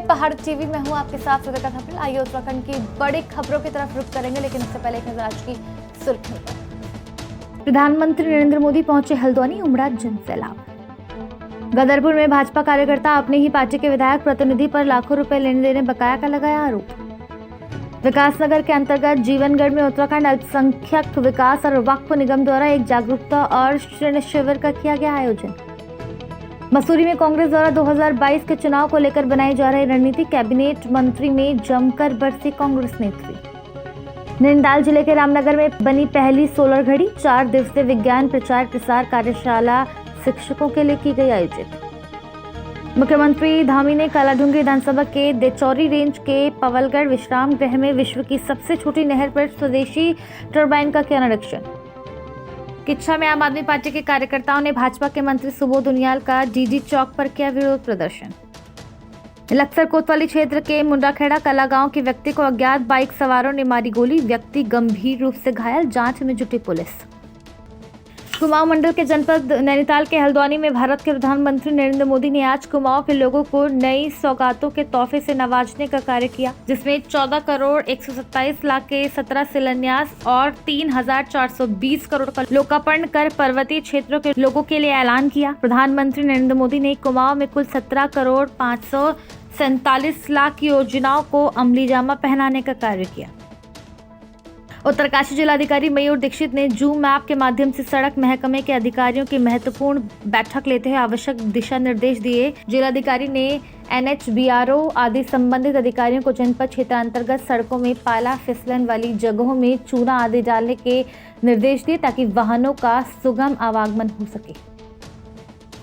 पहाड़ टीवी में हूं आपके साथ सदका था। आइए उत्तराखंड की बड़ी खबरों की तरफ रुख करेंगे, लेकिन इससे पहले एक नजर आज की सुर्खियों पर। प्रधानमंत्री नरेंद्र मोदी पहुंचे हल्द्वानी, उमड़ा जनसैलाब। गदरपुर में भाजपा कार्यकर्ता अपनी ही पार्टी के विधायक प्रतिनिधि पर लाखों रुपए लेने देने बकाया का लगाया आरोप। विकासनगर के अंतर्गत जीवनगढ़ में उत्तराखंड अल्पसंख्यक विकास और वक्फ निगम द्वारा एक जागरूकता और ऋण शिविर का किया गया आयोजन। मसूरी में कांग्रेस द्वारा 2022 के चुनाव को लेकर बनाई जा रही रणनीति, कैबिनेट मंत्री में जमकर बरसी कांग्रेस नेत्री। नैनीताल जिले के रामनगर में बनी पहली सोलर घड़ी, 4 दिवसीय विज्ञान प्रचार प्रसार कार्यशाला शिक्षकों के लिए की गई आयोजित। मुख्यमंत्री धामी ने कालाढूंगी विधानसभा के देचौरी रेंज के पवलगढ़ विश्राम गृह में विश्व की सबसे छोटी नहर पर स्वदेशी टरबाइन का किया निरीक्षण। किच्छा में आम आदमी पार्टी के कार्यकर्ताओं ने भाजपा के मंत्री सुबोध उनियाल का डीडी चौक पर किया विरोध प्रदर्शन। लक्सर कोतवाली क्षेत्र के मुंडाखेड़ा कला गांव के व्यक्ति को अज्ञात बाइक सवारों ने मारी गोली, व्यक्ति गंभीर रूप से घायल, जांच में जुटी पुलिस। कुमाऊं मंडल के जनपद नैनीताल के हल्द्वानी में भारत के प्रधानमंत्री नरेंद्र मोदी ने आज कुमाऊं के लोगों को नई सौगातों के तोहफे से नवाजने का कार्य किया, जिसमें 14 करोड़ 127 लाख के 17 शिलान्यास और 3,420 करोड़ का लोकार्पण कर पर्वतीय क्षेत्रों के लोगों के लिए ऐलान किया। प्रधानमंत्री नरेंद्र मोदी ने कुमाऊं में कुल 17 करोड़ 547 लाख योजनाओं को अमलीजामा पहनाने का कार्य किया। उत्तरकाशी जिलाधिकारी मयूर दीक्षित ने जूम ऐप के माध्यम से सड़क महकमे के अधिकारियों की महत्वपूर्ण बैठक लेते हुए आवश्यक दिशा निर्देश दिए। जिलाधिकारी ने NHBRO आदि संबंधित अधिकारियों को जनपद क्षेत्रांतर्गत सड़कों में पाला फिसलन वाली जगहों में चूना आदि डालने के निर्देश दिए, ताकि वाहनों का सुगम आवागमन हो सके।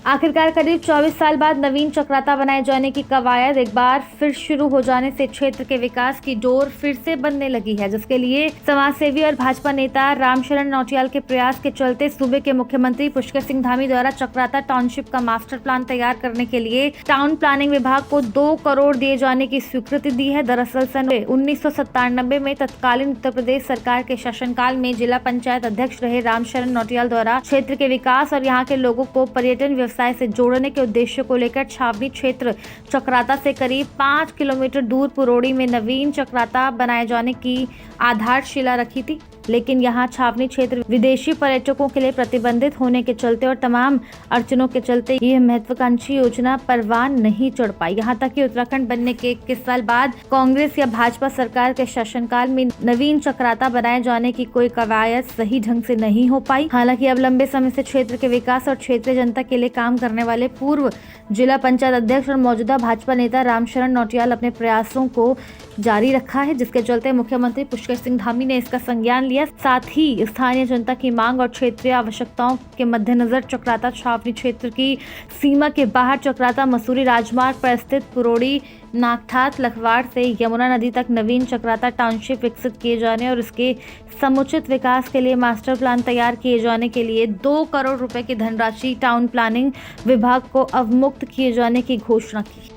आखिरकार करीब 24 साल बाद नवीन चक्राता बनाए जाने की कवायद एक बार फिर शुरू हो जाने से क्षेत्र के विकास की डोर फिर से बनने लगी है, जिसके लिए समाजसेवी और भाजपा नेता रामशरण नौटियाल के प्रयास के चलते सूबे के मुख्यमंत्री पुष्कर सिंह धामी द्वारा चक्राता टाउनशिप का मास्टर प्लान तैयार करने के लिए टाउन प्लानिंग विभाग को 2 करोड़ दिए जाने की स्वीकृति दी है। दरअसल सन 1997 में तत्कालीन उत्तर प्रदेश सरकार के शासनकाल में जिला पंचायत अध्यक्ष रहे रामशरण नौटियाल द्वारा क्षेत्र के विकास और यहाँ के लोगों को पर्यटन व्यवसाय से जोड़ने के उद्देश्य को लेकर छावनी क्षेत्र चक्राता से करीब 5 किलोमीटर दूर पुरोड़ी में नवीन चक्राता बनाए जाने की आधारशिला रखी थी, लेकिन यहां छावनी क्षेत्र विदेशी पर्यटकों के लिए प्रतिबंधित होने के चलते और तमाम अड़चनों के चलते यह महत्वाकांक्षी योजना परवान नहीं चढ़ पाई। यहां तक कि उत्तराखंड बनने के 21 साल बाद कांग्रेस या भाजपा सरकार के शासनकाल में नवीन चक्राता बनाए जाने की कोई कवायद सही ढंग से नहीं हो पाई। हालांकि अब लंबे समय से क्षेत्र के विकास और क्षेत्रीय जनता के लिए काम करने वाले पूर्व जिला पंचायत अध्यक्ष और मौजूदा भाजपा नेता रामशरण नौटियाल अपने प्रयासों को जारी रखा है, जिसके चलते मुख्यमंत्री पुष्कर सिंह धामी ने इसका संज्ञान लिया। साथ ही स्थानीय जनता की मांग और क्षेत्रीय आवश्यकताओं के मद्देनजर चक्राता छावनी क्षेत्र की सीमा के बाहर चक्राता मसूरी राजमार्ग पर स्थित पुरोड़ी नागठात लखवाड़ से यमुना नदी तक नवीन चक्राता टाउनशिप विकसित किए जाने और इसके समुचित विकास के लिए मास्टर प्लान तैयार किए जाने के लिए 2 करोड़ रुपए की धनराशि टाउन प्लानिंग विभाग को अवमुक्त किए जाने की घोषणा की।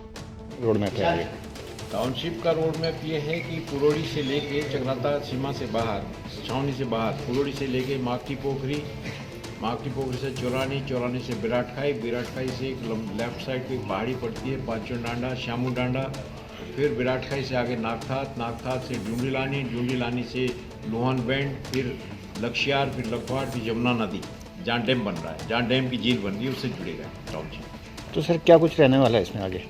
रोड मैप है टाउनशिप का रोड मैप ये है कि पुरोड़ी से लेके चक्राता सीमा से बाहर, छावनी से बाहर, पुरोड़ी से लेके माकी पोखरी से चौरानी से विराट खाई से एक लेफ्ट साइड पे पहाड़ी पड़ती है पांचों डांडा, श्यामू डांडा, फिर विराट खाई से आगे नागठात से ढूंढी लानी से लोहन बैंड, फिर लक्ष्यार, फिर लखवाड़, फिर यमुना नदी, जहाँ डैम बन रहा है, जहाँ डैम की झील बन रही है, उससे जुड़ेगा टाउनशिप। तो सर क्या कुछ रहने वाला है इसमें आगे?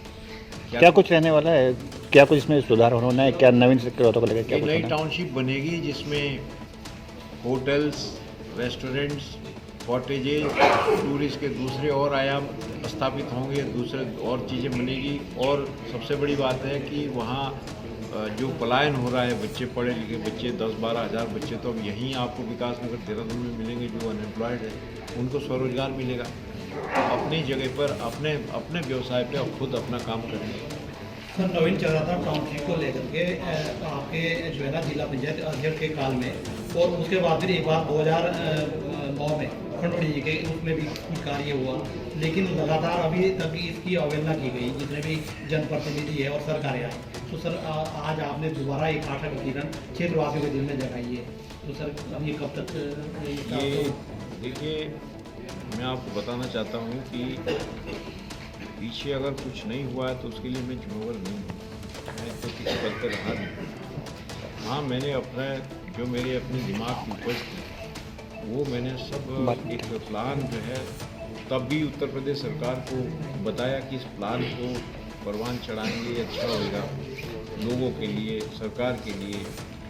क्या कुछ रहने वाला है? क्या कुछ इसमें सुधार होना है? क्या नवीन चक्राता को लेकर क्या नई टाउनशिप बनेगी जिसमें होटल्स, रेस्टोरेंट्स, कॉटेजेज, टूरिस्ट के दूसरे और आयाम स्थापित होंगे, दूसरे और चीज़ें बनेगी। और सबसे बड़ी बात है कि वहाँ जो पलायन हो रहा है, बच्चे पढ़े लिखे बच्चे 10-12 हज़ार बच्चे तो अब यहीं आपको विकासनगर देहरादून में मिलेंगे, जो अनएम्प्लॉयड है उनको स्वरोजगार मिलेगा, अपनी जगह पर अपने व्यवसाय पे अब खुद अपना काम करेंगे। सर, नवीन चक्राता टाउनशिप को लेकर के आपके जो है ना जिला पंचायत अध्यक्ष के काल में और उसके बाद फिर एक बार 2009 में खंडोड़ी जी के उसमें भी कुछ कार्य हुआ, लेकिन लगातार अभी तक इसकी अवहेलना की गई, जितने भी जनप्रतिनिधि है और सरकारें आई। तो सर आज आपने दोबारा एक आशा का किरण क्षेत्रवासियों के दिल में जगाई है, तो सर अब ये कब तक? ये देखिए, मैं आपको बताना चाहता हूँ कि पीछे अगर कुछ नहीं हुआ है तो उसके लिए मैं जिम्मेवार नहीं हूँ। इस पद पर रहा नहीं। हाँ, मैंने अपना जो मेरे अपने दिमाग की उपज थी वो मैंने सब एक प्लान जो है तब भी उत्तर प्रदेश सरकार को बताया कि इस प्लान को परवान चढ़ाएंगे, अच्छा होगा लोगों के लिए, सरकार के लिए,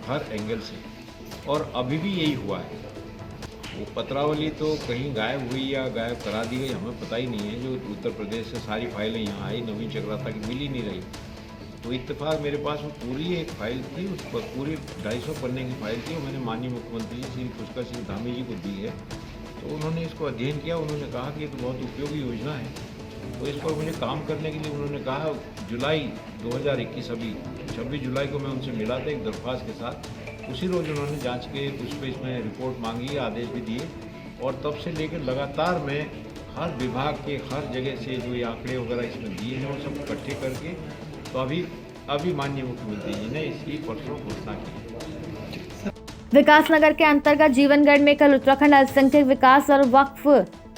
हर एंगल से। और अभी भी यही हुआ है। वो पत्रावली तो कहीं गायब हुई या गायब करा दी गई, हमें पता ही नहीं है। जो उत्तर प्रदेश से सारी फाइलें यहाँ आई, नवीन चक्राता की मिल ही नहीं रही। तो इत्तेफाक मेरे पास वो पूरी एक फाइल थी, उस पर पूरी 250 पन्ने की फाइल थी, वो मैंने माननीय मुख्यमंत्री श्री पुष्कर सिंह धामी जी को दी है। तो उन्होंने इसको अध्ययन किया, उन्होंने कहा कि ये तो बहुत उपयोगी योजना है। तो इस पर मुझे काम करने के लिए उन्होंने कहा, जुलाई 2021 अभी 26 जुलाई को मैं उनसे मिला था एक दरख्वास्त के साथ। उसी रोज़ उन्होंने जांच के उस पर इसमें रिपोर्ट मांगी, आदेश भी दिए। और तब से लेकर लगातार मैं हर विभाग के हर जगह से जो ये आंकड़े वगैरह इसमें दिए हैं वो सब इकट्ठे करके तो अभी माननीय मुख्यमंत्री जी ने इसकी परसों घोषणा की। विकासनगर के अंतर्गत जीवनगढ़ में कल उत्तराखंड अल्पसंख्यक विकास और वक्फ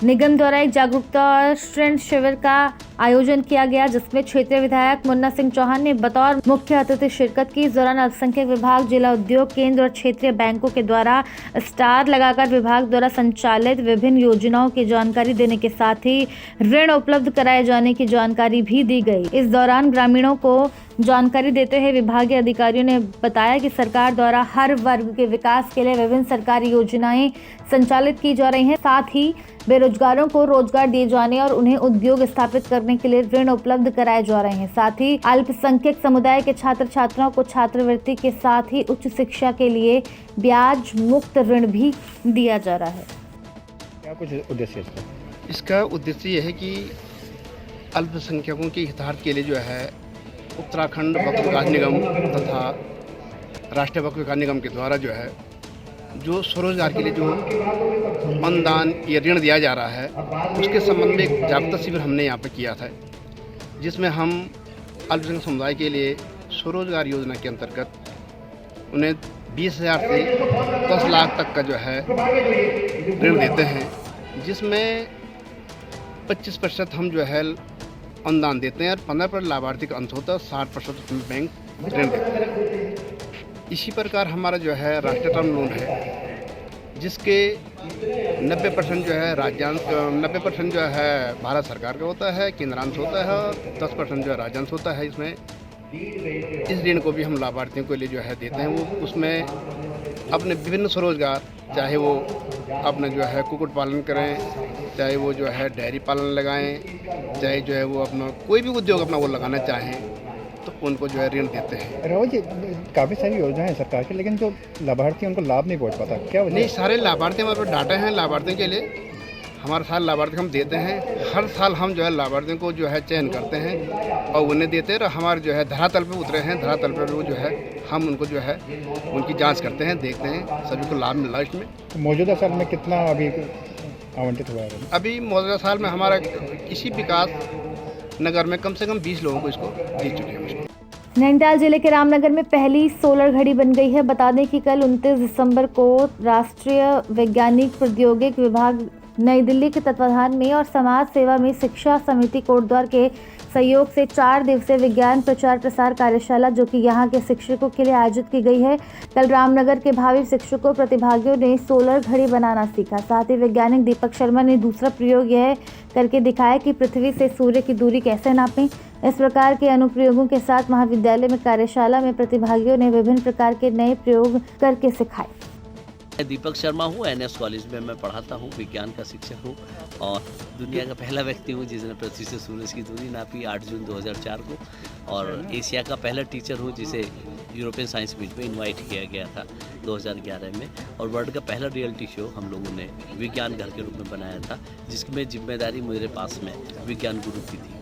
निगम द्वारा एक जागरूकता और ऋण शिविर का आयोजन किया गया, जिसमें क्षेत्रीय विधायक मुन्ना सिंह चौहान ने बतौर मुख्य अतिथि शिरकत की। इस दौरान अल्पसंख्यक विभाग, जिला उद्योग केंद्र और क्षेत्रीय बैंकों के द्वारा स्टार लगाकर विभाग द्वारा संचालित विभिन्न योजनाओं की जानकारी देने के साथ ही ऋण उपलब्ध कराए जाने की जानकारी भी दी गई। इस दौरान ग्रामीणों को जानकारी देते हुए विभागीय अधिकारियों ने बताया कि सरकार द्वारा हर वर्ग के विकास के लिए विभिन्न सरकारी योजनाएं संचालित की जा रही हैं। साथ ही बेरोजगारों को रोजगार दिए जाने और उन्हें उद्योग स्थापित करने के लिए ऋण उपलब्ध कराए जा रहे हैं। साथ ही अल्पसंख्यक समुदाय के छात्र छात्राओं को छात्रवृत्ति के साथ ही उच्च शिक्षा के लिए ब्याज मुक्त ऋण भी दिया जा रहा है। क्या कुछ उद्देश्य है इसका? इसका उद्देश्य यह है कि अल्पसंख्यकों के हितार्थ के लिए जो है उत्तराखंड वक्फ विकास निगम तथा राष्ट्रीय वक्फ विकास निगम के द्वारा जो है जो स्वरोजगार के लिए जो अनुदान या ऋण दिया जा रहा है उसके संबंध में एक जागरूकता शिविर हमने यहाँ पर किया था, जिसमें हम अल्पसंख्यक समुदाय के लिए स्वरोजगार योजना के अंतर्गत उन्हें 20,000 से 10 लाख तक का जो है ऋण देते हैं, जिसमें 25% हम जो है अनुदान देते हैं और 15% लाभार्थी का अंश होता है, 60% बैंक ऋण देते हैं। इसी प्रकार हमारा जो है राष्ट्रीय टर्म लोन है, जिसके 90% जो है 90% जो है भारत सरकार का होता है, केंद्रांश होता है, और 10% जो है राज्यांश होता है। इसमें इस ऋण को भी हम लाभार्थियों के लिए जो है देते हैं। वो उसमें अपने विभिन्न स्वरोजगार, चाहे वो अपने जो है कुक्कुट पालन करें, चाहे वो जो है डेयरी पालन लगाएं, चाहे जो है वो अपना कोई भी उद्योग अपना वो लगाना चाहें तो उनको जो है ऋण देते हैं। राहुल जी, काफ़ी सारी योजनाएं हैं सरकार की, लेकिन जो लाभार्थी उनको लाभ नहीं पहुंच पाता, क्या वजह? नहीं, सारे लाभार्थी हमारे पास डाटा हैं लाभार्थियों के लिए। हमारे सारे लाभार्थी हम देते हैं। हर साल हम जो है लाभार्थियों को जो है चयन करते हैं और उन्हें देते हैं। और हमारे जो है धरातल पे उतरे हैं, धरातल पर वो जो है हम उनको जो है उनकी जांच करते हैं, देखते हैं सभी को लाभ मिला इसमें। मौजूदा साल में कितना अभी आवंटित हुआ है? अभी मौजूदा साल में हमारा इसी विकास नगर में कम से कम 20 लोगों को इसको दे चुके हैं। नैनीताल जिले के रामनगर में पहली सोलर घड़ी बन गई है। बता दें कि कल 29 दिसंबर को राष्ट्रीय वैज्ञानिक प्रौद्योगिक विभाग नई दिल्ली के तत्वाधान में और समाज सेवा में शिक्षा समिति कोटद्वार के सहयोग से 4 दिवसीय विज्ञान प्रचार प्रसार कार्यशाला, जो कि यहाँ के शिक्षकों के लिए आयोजित की गई है। कल रामनगर के भावी शिक्षकों प्रतिभागियों ने सोलर घड़ी बनाना सीखा। साथ ही वैज्ञानिक दीपक शर्मा ने दूसरा प्रयोग यह करके दिखाया कि पृथ्वी से सूर्य की दूरी कैसे नापें। इस प्रकार के अनुप्रयोगों के साथ महाविद्यालय में कार्यशाला में प्रतिभागियों ने विभिन्न प्रकार के नए प्रयोग करके सिखाए। मैं दीपक शर्मा हूँ, NS कॉलेज में मैं पढ़ाता हूँ, विज्ञान का शिक्षक हूँ और दुनिया का पहला व्यक्ति हूँ जिसने पृथ्वी से सूरज की दूरी नापी 8 जून 2004 को, और एशिया का पहला टीचर हूँ जिसे यूरोपियन साइंस मीट में इनवाइट किया गया था 2011 में, और वर्ल्ड का पहला रियलिटी शो हम लोगों ने विज्ञान घर के रूप में बनाया था, जिसमें जिम्मेदारी मेरे पास में विज्ञान गुरु की थी।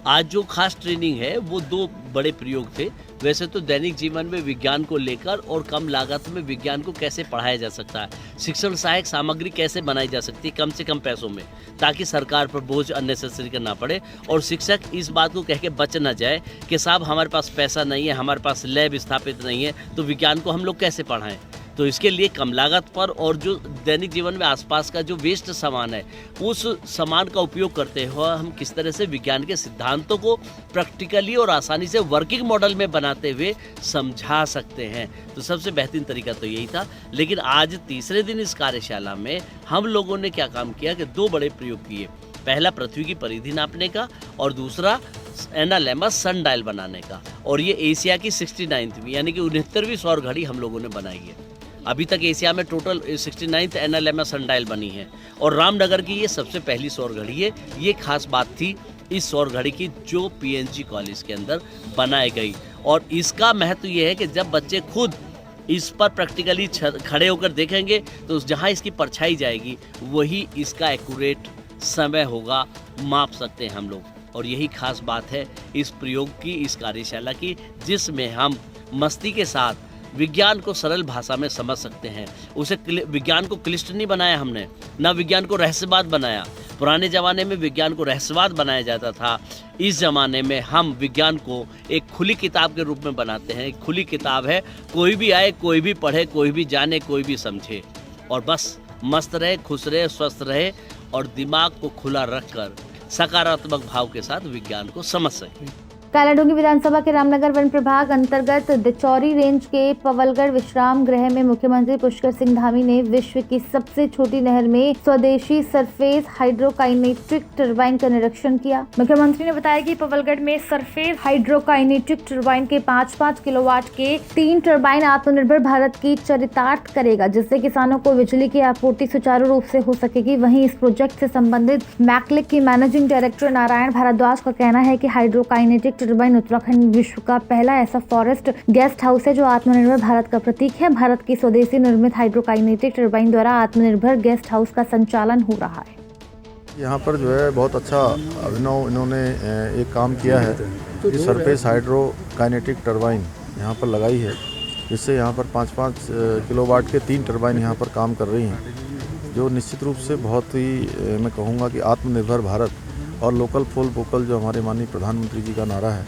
आज जो खास ट्रेनिंग है वो 2 बड़े प्रयोग थे। वैसे तो दैनिक जीवन में विज्ञान को लेकर और कम लागत में विज्ञान को कैसे पढ़ाया जा सकता है, शिक्षण सहायक सामग्री कैसे बनाई जा सकती है कम से कम पैसों में, ताकि सरकार पर बोझ अननेसेसरी करना पड़े और शिक्षक इस बात को कह के बच न जाए कि साहब हमारे पास पैसा नहीं है, हमारे पास लैब स्थापित नहीं है, तो विज्ञान को हम लोग कैसे पढ़ाएं। तो इसके लिए कम लागत पर और जो दैनिक जीवन में आसपास का जो वेस्ट सामान है उस सामान का उपयोग करते हुए हम किस तरह से विज्ञान के सिद्धांतों को प्रैक्टिकली और आसानी से वर्किंग मॉडल में बनाते हुए समझा सकते हैं। तो सबसे बेहतरीन तरीका तो यही था। लेकिन आज तीसरे दिन इस कार्यशाला में हम लोगों ने क्या काम किया कि 2 बड़े प्रयोग किए। पहला पृथ्वी की परिधि नापने का और दूसरा एनालेमा सन डायल बनाने का। और ये एशिया की 69वीं यानी कि 69वीं सौर घड़ी हम लोगों ने बनाई है। अभी तक एशिया में टोटल 69th एनालेमा सन डायल बनी है और रामनगर की ये सबसे पहली सौर घड़ी है। ये खास बात थी इस सौर घड़ी की जो पीएनजी कॉलेज के अंदर बनाई गई। और इसका महत्व ये है कि जब बच्चे खुद इस पर प्रैक्टिकली खड़े होकर देखेंगे तो जहाँ इसकी परछाई जाएगी वही इसका एक्यूरेट समय होगा, माप सकते हैं हम लोग। और यही खास बात है इस प्रयोग की, इस कार्यशाला की, जिसमें हम मस्ती के साथ विज्ञान को सरल भाषा में समझ सकते हैं। उसे विज्ञान को क्लिष्ट नहीं बनाया हमने, ना विज्ञान को रहस्यवाद बनाया। पुराने ज़माने में विज्ञान को रहस्यवाद बनाया जाता था। इस ज़माने में हम विज्ञान को एक खुली किताब के रूप में बनाते हैं। एक खुली किताब है, कोई भी आए, कोई भी पढ़े, कोई भी जाने, कोई भी समझे और बस मस्त रहे, खुश रहे, स्वस्थ रहे और दिमाग को खुला रखकर सकारात्मक भाव के साथ विज्ञान को समझ सके। कालाडूंगी विधानसभा के रामनगर वन प्रभाग अंतर्गत दिचौरी रेंज के पवलगढ़ विश्राम गृह में मुख्यमंत्री पुष्कर सिंह धामी ने विश्व की सबसे छोटी नहर में स्वदेशी सरफेस हाइड्रोकाइनेटिक टरबाइन का निरीक्षण किया। मुख्यमंत्री ने बताया कि पवलगढ़ में सरफेस हाइड्रोकाइनेटिक टरबाइन के 5-5 किलोवाट के 3 टरबाइन आत्मनिर्भर भारत की चरितार्थ करेगा, जिससे किसानों को बिजली की आपूर्ति सुचारू रूप से हो सकेगी। वहीं इस प्रोजेक्ट से संबंधित मैक्लिक की मैनेजिंग डायरेक्टर नारायण भारद्वाज का कहना है कि हाइड्रोकाइनेटिक टरबाइन उत्तराखंड विश्व का पहला ऐसा फॉरेस्ट गेस्ट हाउस है जो आत्मनिर्भर भारत का प्रतीक है। भारत की स्वदेशी निर्मित हाइड्रोकाइनेटिक टरबाइन द्वारा आत्मनिर्भर गेस्ट हाउस का संचालन हो रहा है। यहाँ पर जो है बहुत अच्छा अभिनव इन्होंने एक काम किया है कि सरफेस हाइड्रोकाइनेटिक टरबाइन यहाँ पर लगाई है, जिससे यहाँ पर 5-5 किलोवाट के 3 टरबाइन यहाँ पर काम कर रही हैं, जो निश्चित रूप से बहुत ही मैं कहूँगा कि आत्मनिर्भर भारत और लोकल फॉर वोकल जो हमारे माननीय प्रधानमंत्री जी का नारा है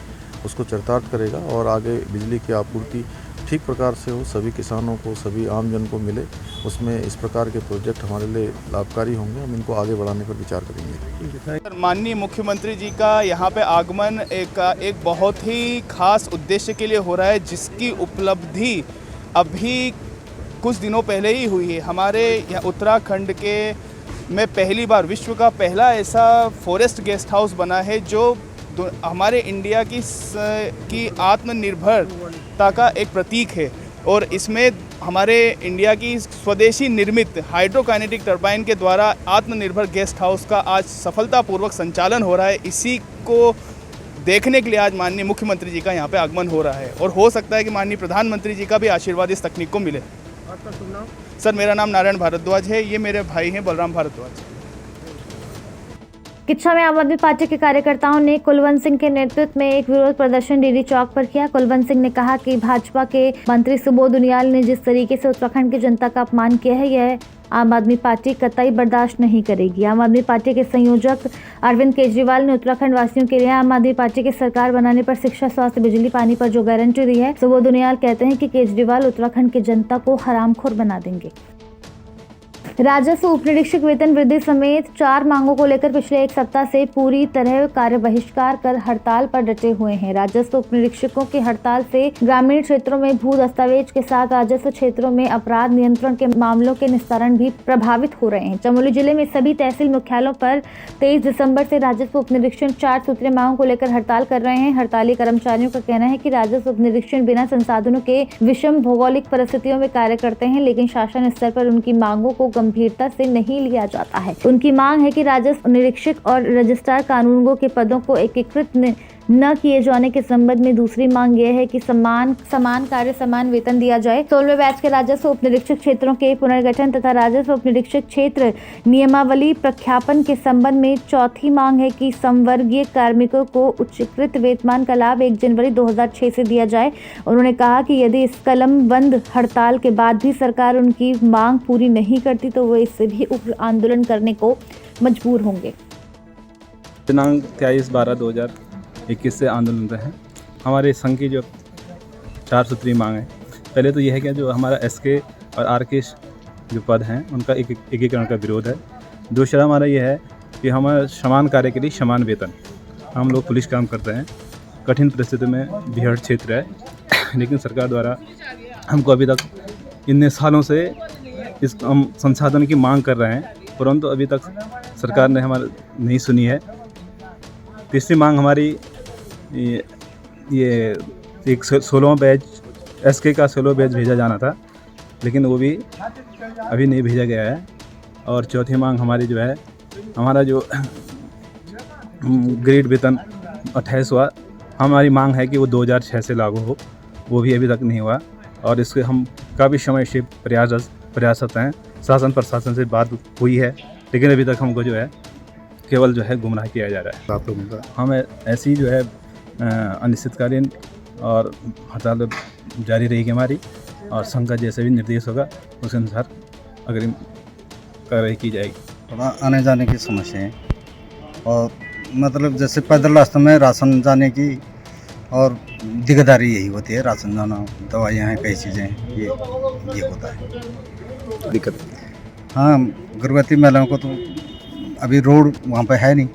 उसको चरितार्थ करेगा और आगे बिजली की आपूर्ति ठीक प्रकार से हो, सभी किसानों को, सभी आम जन को मिले। उसमें इस प्रकार के प्रोजेक्ट हमारे लिए लाभकारी होंगे। हम इनको आगे बढ़ाने पर विचार करेंगे। माननीय मुख्यमंत्री जी का यहाँ पे आगमन एक बहुत ही खास उद्देश्य के लिए हो रहा है, जिसकी उपलब्धि अभी कुछ दिनों पहले ही हुई है। हमारे यहाँ उत्तराखंड के में पहली बार विश्व का पहला ऐसा फॉरेस्ट गेस्ट हाउस बना है जो हमारे इंडिया की आत्मनिर्भरता का एक प्रतीक है। और इसमें हमारे इंडिया की स्वदेशी निर्मित हाइड्रोकाइनेटिक टरबाइन के द्वारा आत्मनिर्भर गेस्ट हाउस का आज सफलतापूर्वक संचालन हो रहा है। इसी को देखने के लिए आज माननीय मुख्यमंत्री जी का यहाँ पे आगमन हो रहा है और हो सकता है कि माननीय प्रधानमंत्री जी का भी आशीर्वाद इस तकनीक को मिले। आपका शुभ नाम? सर, मेरा नाम नारायण भारद्वाज है। ये मेरे भाई हैं बलराम भारद्वाज। किच्छा में आम आदमी पार्टी के कार्यकर्ताओं ने कुलवंत सिंह के नेतृत्व में एक विरोध प्रदर्शन डीडी चौक पर किया। कुलवंत सिंह ने कहा कि भाजपा के मंत्री सुबोध उनियाल ने जिस तरीके से उत्तराखंड की जनता का अपमान किया है, यह आम आदमी पार्टी कतई बर्दाश्त नहीं करेगी। आम आदमी पार्टी के संयोजक अरविंद केजरीवाल ने उत्तराखंड वासियों के लिए आम आदमी पार्टी की सरकार बनाने पर शिक्षा, स्वास्थ्य, बिजली, पानी पर जो गारंटी दी है, सुबोध उनियाल कहते हैं कि केजरीवाल उत्तराखंड की जनता को हरामखोर बना देंगे। राजस्व उप निरीक्षक वेतन वृद्धि समेत 4 मांगों को लेकर पिछले 1 सप्ताह से पूरी तरह कार्य बहिष्कार कर हड़ताल पर डटे हुए हैं। राजस्व उप निरीक्षकों की हड़ताल से ग्रामीण क्षेत्रों में भू दस्तावेज के साथ राजस्व क्षेत्रों में अपराध नियंत्रण के मामलों के निस्तारण भी प्रभावित हो रहे हैं। चमोली जिले में सभी तहसील मुख्यालयों पर 23 दिसंबर से राजस्व उप निरीक्षण 4 सूत्रीय मांगों को लेकर हड़ताल कर रहे हैं। हड़ताली कर्मचारियों का कहना है कि राजस्व उप निरीक्षण बिना संसाधनों के विषम भौगोलिक परिस्थितियों में कार्य करते हैं, लेकिन शासन स्तर पर उनकी मांगों को गंभीरता से नहीं लिया जाता है। उनकी मांग है कि राजस्व निरीक्षक और रजिस्ट्रार कानूनगो के पदों को एकीकृत न किए जाने के संबंध में। दूसरी मांग यह है कि समान कार्य समान वेतन दिया जाए। 16वें बैच के राजस्व उप निरीक्षक क्षेत्रों के पुनर्गठन तथा राजस्व उप निरीक्षक क्षेत्र नियमावली प्रख्यापन के संबंध में। चौथी मांग है कि संवर्गीय कार्मिकों को उच्चीकृत वेतनमान का लाभ 1 जनवरी 2006 से दिया जाए। उन्होंने कहा कि यदि इस कलमबंद हड़ताल के बाद भी सरकार उनकी मांग पूरी नहीं करती तो वो इससे भी उग्र आंदोलन करने को मजबूर होंगे। दिनांक 23/12/2021 से आंदोलन है। हमारे संघ की जो 4 सूत्री मांग है, पहले तो यह है कि जो हमारा SK और आरकेश जो पद हैं उनका एकीकरण का विरोध है। दूसरा हमारा ये है कि हमारा समान कार्य के लिए समान वेतन। हम लोग पुलिस काम करते हैं, कठिन परिस्थिति में बिहार क्षेत्र है, लेकिन सरकार द्वारा हमको अभी तक इतने सालों से इस हम संसाधन की मांग कर रहे हैं, परंतु अभी तक सरकार ने हमारी नहीं सुनी है। तीसरी मांग हमारी ये एक 16वां बैच एसके का 16वां बैच भेजा जाना था, लेकिन वो भी अभी नहीं भेजा गया है। और चौथी मांग हमारी जो है, हमारा जो ग्रेड वेतन 28वां, हमारी मांग है कि वो 2006 से लागू हो, वो भी अभी तक नहीं हुआ। और इसके हम काफ़ी समय से प्रयासरत हैं, शासन प्रशासन से बात हुई है, लेकिन अभी तक हमको जो है केवल जो है गुमराह किया जा रहा है। आप लोगों का हम ऐसी जो है अनिश्चितकालीन और हड़ताल जारी रहेगी हमारी, और संघ का जैसे भी निर्देश होगा उस अनुसार अग्रिम कार्रवाई की जाएगी। थोड़ा आने जाने की समस्या है, और मतलब जैसे पैदल रास्ते में राशन जाने की और दिकदारी यही होती है, राशन जाना, दवाइयाँ हैं, कई चीज़ें हैं, ये होता है दिक्कत। हाँ, गर्भवती महिलाओं को तो अभी रोड वहाँ पे है नहीं,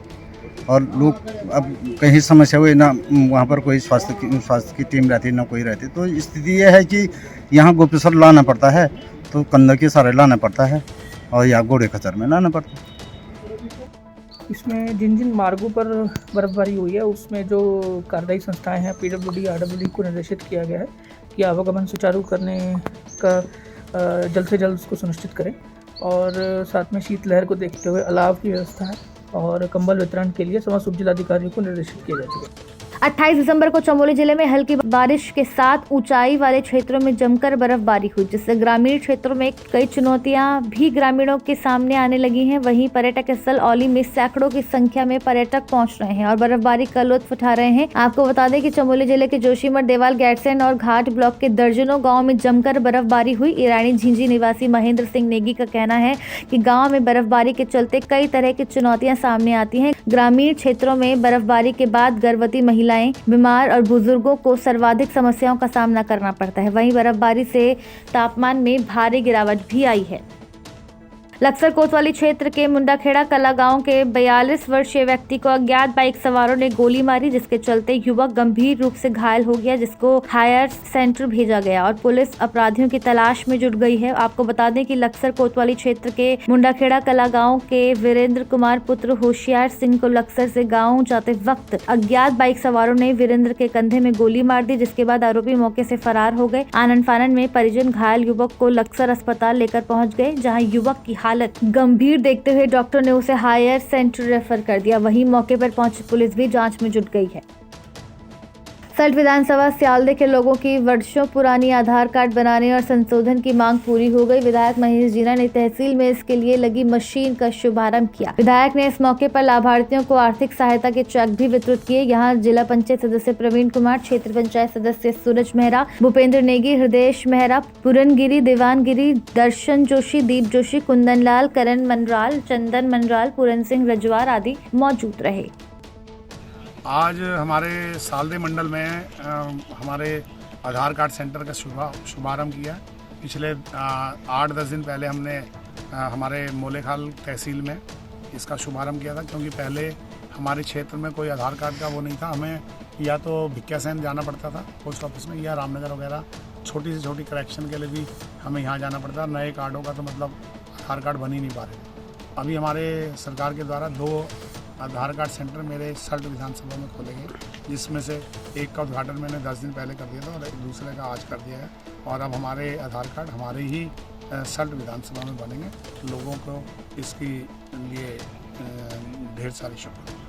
और लोग अब कहीं समस्या हुई ना, वहाँ पर कोई स्वास्थ्य की टीम रहती ना कोई रहती, तो स्थिति ये है कि यहाँ गोपेश्वर लाना पड़ता है, तो कंधा के सारे लाना पड़ता है, और या घोड़े खचर में लाना पड़ता है। इसमें जिन जिन मार्गों पर बर्फबारी हुई है उसमें जो कार्यदायी संस्थाएं हैं PWD RWD को निर्देशित किया गया है कि आवागमन सुचारू करने का जल्द से जल्द उसको सुनिश्चित करें, और साथ में शीतलहर को देखते हुए अलाव की व्यवस्था है और कंबल वितरण के लिए समस्त उप जिलाधिकारियों को निर्देशित किया जा चुका है। 28 दिसंबर को चमोली जिले में हल्की बारिश के साथ ऊंचाई वाले क्षेत्रों में जमकर बर्फबारी हुई, जिससे ग्रामीण क्षेत्रों में कई चुनौतियां भी ग्रामीणों के सामने आने लगी हैं। वहीं पर्यटक स्थल औली में सैकड़ों की संख्या में पर्यटक पहुंच रहे हैं और बर्फबारी का लुत्फ उठा रहे हैं। आपको बता दें कि चमोली जिले के जोशीमठ, देवाल, गैरसैंण और घाट ब्लॉक के दर्जनों गाँव में जमकर बर्फबारी हुई। ईरानी झींझी निवासी महेंद्र सिंह नेगी का कहना है कि गाँव में बर्फबारी के चलते कई तरह की चुनौतियां सामने आती हैं। ग्रामीण क्षेत्रों में बर्फबारी के बाद गर्भवती महिलाएं, बीमार और बुजुर्गों को सर्वाधिक समस्याओं का सामना करना पड़ता है। वहीं बर्फबारी से तापमान में भारी गिरावट भी आई है। लक्सर कोतवाली क्षेत्र के मुंडाखेड़ा कला गांव के 42 वर्षीय व्यक्ति को अज्ञात बाइक सवारों ने गोली मारी, जिसके चलते युवक गंभीर रूप से घायल हो गया, जिसको हायर सेंटर भेजा गया और पुलिस अपराधियों की तलाश में जुट गई है। आपको बता दें कि लक्सर कोतवाली क्षेत्र के मुंडाखेड़ा कला गांव के वीरेंद्र कुमार पुत्र होशियार सिंह को लक्सर से गाँव जाते वक्त अज्ञात बाइक सवारों ने वीरेंद्र के कंधे में गोली मार दी, जिसके बाद आरोपी मौके से फरार हो गए। आनन फानन में परिजन घायल युवक को लक्सर अस्पताल लेकर पहुंच गए, जहां युवक की हालत गंभीर देखते हुए डॉक्टर ने उसे हायर सेंटर रेफर कर दिया। वहीं मौके पर पहुंची पुलिस भी जांच में जुट गई है। सल्ट विधानसभा सियालदे के लोगों की वर्षों पुरानी आधार कार्ड बनाने और संशोधन की मांग पूरी हो गई। विधायक महेश जीना ने तहसील में इसके लिए लगी मशीन का शुभारंभ किया। विधायक ने इस मौके पर लाभार्थियों को आर्थिक सहायता के चेक भी वितरित किए। यहां जिला पंचायत सदस्य प्रवीण कुमार, क्षेत्र पंचायत सदस्य सूरज मेहरा, भूपेंद्र नेगी, हृदय मेहरा, पूरनगिरी, देवानगिरी, दर्शन जोशी, दीप जोशी, कुंदन लाल, करण मनराल, चंदन मनराल, पूरन सिंह रजवार आदि मौजूद रहे। आज हमारे सालदे मंडल में हमारे आधार कार्ड सेंटर का शुभारंभ किया। पिछले 8-10 दिन पहले हमने हमारे मोलेखाल तहसील में इसका शुभारंभ किया था, क्योंकि पहले हमारे क्षेत्र में कोई आधार कार्ड का वो नहीं था। हमें या तो भिक्यासैन जाना पड़ता था पोस्ट ऑफिस में, या रामनगर वगैरह छोटी से छोटी करेक्शन के लिए भी हमें यहाँ जाना पड़ता। नए कार्डों का तो मतलब आधार कार्ड बन ही नहीं पा रहे। अभी हमारे सरकार के द्वारा 2 आधार कार्ड सेंटर मेरे सल्ट विधानसभा में खोले गए, जिसमें से एक का उद्घाटन मैंने 10 दिन पहले कर दिया था और दूसरे का आज कर दिया है। और अब हमारे आधार कार्ड हमारे ही सल्ट विधानसभा में बनेंगे। लोगों को इसके लिए ढेर सारी शुभकामनाएं।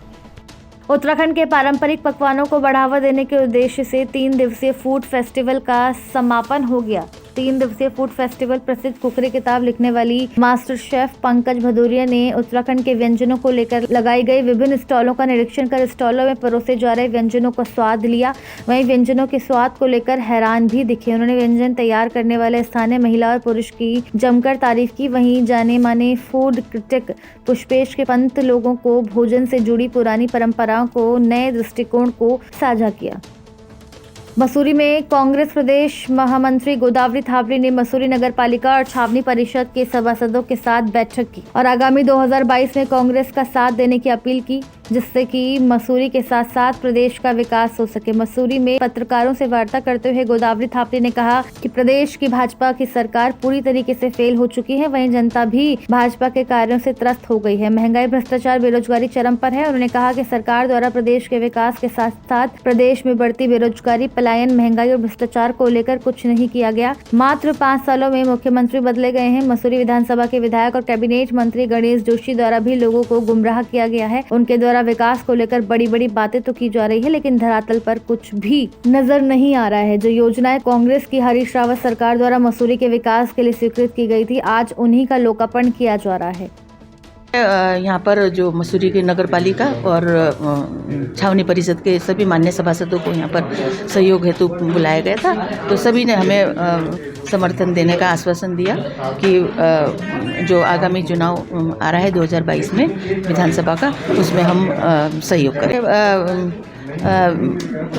उत्तराखंड के पारंपरिक पकवानों को बढ़ावा देने के उद्देश्य से 3 दिवसीय फूड फेस्टिवल का समापन हो गया। 3 दिवसीय फूड फेस्टिवल प्रसिद्ध कुकरी किताब लिखने वाली मास्टर शेफ पंकज भदौरिया ने उत्तराखंड के व्यंजनों को लेकर लगाई गई विभिन्न स्टॉलों का निरीक्षण कर स्टॉलों में परोसे जा रहे व्यंजनों का स्वाद लिया। वहीं व्यंजनों के स्वाद को लेकर हैरान भी दिखे। उन्होंने व्यंजन तैयार करने वाले स्थानीय महिला और पुरुष की जमकर तारीफ की। वहीं जाने माने फूड क्रिटिक पुष्पेश के पंत लोगों को भोजन से जुड़ी पुरानी परंपराओं को नए दृष्टिकोण को साझा किया। मसूरी में कांग्रेस प्रदेश महामंत्री गोदावरी थापड़ी ने मसूरी नगर पालिका और छावनी परिषद के सभासदों के साथ बैठक की और आगामी 2022 में कांग्रेस का साथ देने की अपील की, जिससे कि मसूरी के साथ साथ प्रदेश का विकास हो सके। मसूरी में पत्रकारों से वार्ता करते हुए गोदावरी थापड़ी ने कहा कि प्रदेश की भाजपा की सरकार पूरी तरीके से फेल हो चुकी है, वहीं जनता भी भाजपा के कार्यों से त्रस्त हो गई है। महंगाई, भ्रष्टाचार, बेरोजगारी चरम पर है। उन्होंने कहा कि सरकार द्वारा प्रदेश के विकास के साथ साथ प्रदेश में बढ़ती बेरोजगारी, पलायन, महंगाई और भ्रष्टाचार को लेकर कुछ नहीं किया गया। मात्र 5 सालों में मुख्यमंत्री बदले गए हैं। मसूरी विधानसभा के विधायक और कैबिनेट मंत्री गणेश जोशी द्वारा भी लोगों को गुमराह किया गया है। उनके द्वारा विकास को लेकर बड़ी बड़ी बातें तो की जा रही है, लेकिन धरातल पर कुछ भी नजर नहीं आ रहा है। जो योजनाएं कांग्रेस की हरीश रावत सरकार द्वारा मसूरी के विकास के लिए स्वीकृत की गई थी, आज उन्हीं का लोकार्पण किया जा रहा है। यहाँ पर जो मसूरी के नगर पालिका और छावनी परिषद के सभी मान्य सभासदों को यहाँ पर सहयोग हेतु बुलाया गया था, तो सभी ने हमें समर्थन देने का आश्वासन दिया कि जो आगामी चुनाव आ रहा है 2022 में विधानसभा का, उसमें हम सहयोग करें।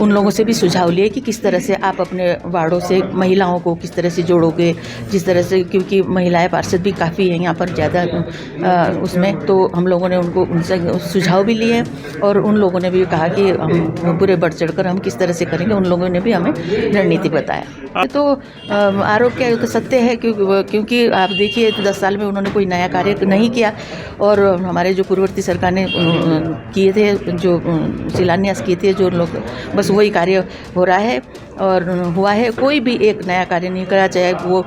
उन लोगों से भी सुझाव लिए कि किस तरह से आप अपने वार्डों से महिलाओं को किस तरह से जोड़ोगे, जिस तरह से, क्योंकि महिलाएं पार्षद भी काफ़ी हैं यहाँ पर ज़्यादा उसमें, तो हम लोगों ने उनसे सुझाव भी लिए और उन लोगों ने भी कहा कि हम पूरे बढ़ चढ़कर हम किस तरह से करेंगे। उन लोगों ने भी हमें रणनीति बताया। तो आरोप क्या तो सत्य है, क्योंकि आप देखिए 10 साल में उन्होंने कोई नया कार्य नहीं किया और हमारे जो पूर्ववर्ती सरकार ने किए थे, जो शिलान्यास किए थे, जो लोग बस वही कार्य हो रहा है और हुआ है। कोई भी एक नया कार्य नहीं करा, चाहे वो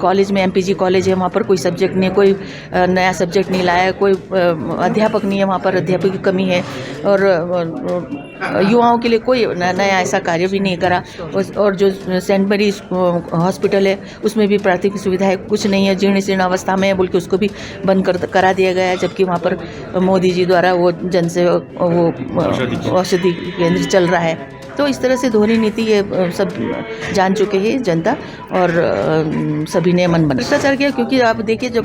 कॉलेज में MPG कॉलेज है, वहाँ पर कोई सब्जेक्ट नहीं, कोई नया सब्जेक्ट नहीं लाया, कोई अध्यापक नहीं है, वहाँ पर अध्यापक की कमी है और युवाओं के लिए कोई नया ऐसा कार्य भी नहीं करा। और जो सेंट मेरी हॉस्पिटल है, उसमें भी प्राथमिक सुविधाएं कुछ नहीं है, जीर्ण शीर्ण अवस्था में है, बोल के उसको भी बंद करा दिया गया है, जबकि वहाँ पर मोदी जी द्वारा वो जन से वो औषधि केंद्र चल रहा है। तो इस तरह से दोहरी नीति ये सब जान चुके हैं जनता और सभी ने मन बना भ्रष्टाचार किया। क्योंकि आप देखिए जो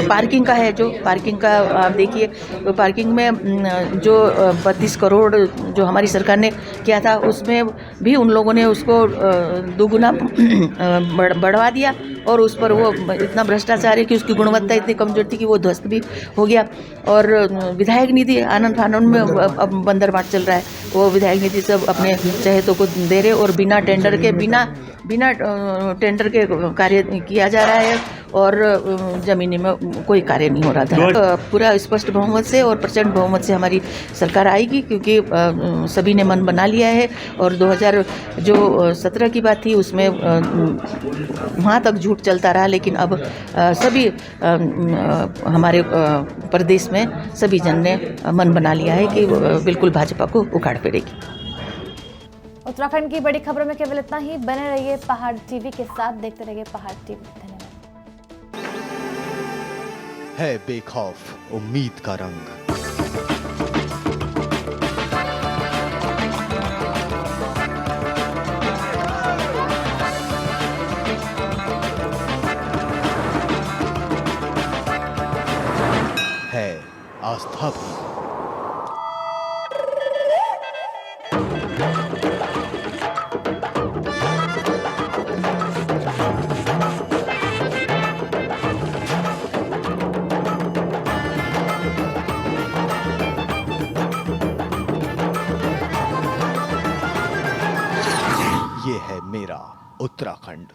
पार्किंग का है, जो पार्किंग का आप देखिए, तो पार्किंग में जो 32 करोड़ जो हमारी सरकार ने किया था, उसमें भी उन लोगों ने उसको दोगुना बढ़वा दिया और उस पर वो इतना भ्रष्टाचार है कि उसकी गुणवत्ता इतनी कमजोर थी कि वो ध्वस्त भी हो गया। और विधायक निधि आनंद फानन में अब बंदर बाट चल रहा है, वो विधायक निधि सब अपने चहेतों को दे रहे और बिना टेंडर के कार्य किया जा रहा है और ज़मीनी में कोई कार्य नहीं हो रहा था। पूरा स्पष्ट बहुमत से और प्रचंड बहुमत से हमारी सरकार आएगी, क्योंकि सभी ने मन बना लिया है। और 2017 की बात थी, उसमें वहाँ तक झूठ चलता रहा, लेकिन अब सभी हमारे प्रदेश में सभी जन ने मन बना लिया है कि बिल्कुल भाजपा को उखाड़ फेरेगी। उत्तराखंड की बड़ी खबरों में केवल इतना ही। बने रहिए पहाड़ टीवी के साथ, देखते रहिए पहाड़ टीवी। धन्यवाद। है बेखौफ उम्मीद का रंग, है आस्था भी। ये है मेरा उत्तराखंड।